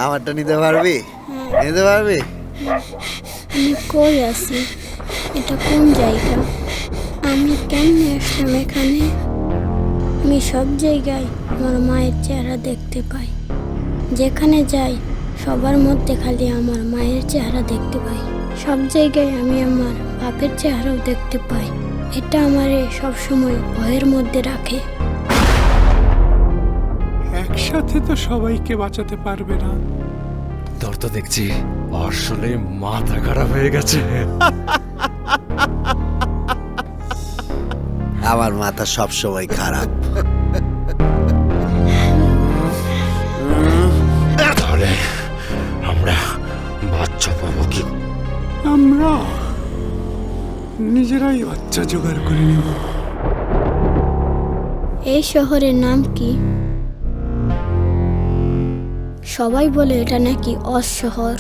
আমারটা নিতে পারবি? নিতে পারবি? আমি কই আছি? এটা কোন জায়গা? আমি কেমনে আসলাম এখানে? আমি সব জায়গায় আমার মায়ের চেহারা দেখতে পাই। যেখানে যাই সবার মধ্যে খালি আমার মায়ের চেহারা দেখতে পাই। সব জায়গায় আমি আমার বাপের চেহারাও দেখতে পাই। এটা আমারে সবসময় ভয়ের মধ্যে রাখে। একসাথে তো সবাইকে বাঁচাতে পারবে না। তোর তো দেখছি আসলে মাথা খারাপ হয়ে গেছে। আমার মাথা সব সময় খারাপ। তাহলে আমরা বাচ্চা পাবো কি? আমরা নিজেরাই বাচ্চা জোগাড় করে নেব। এই শহরের নাম কি? সবাই বলে এটা নাকি অজ শহর।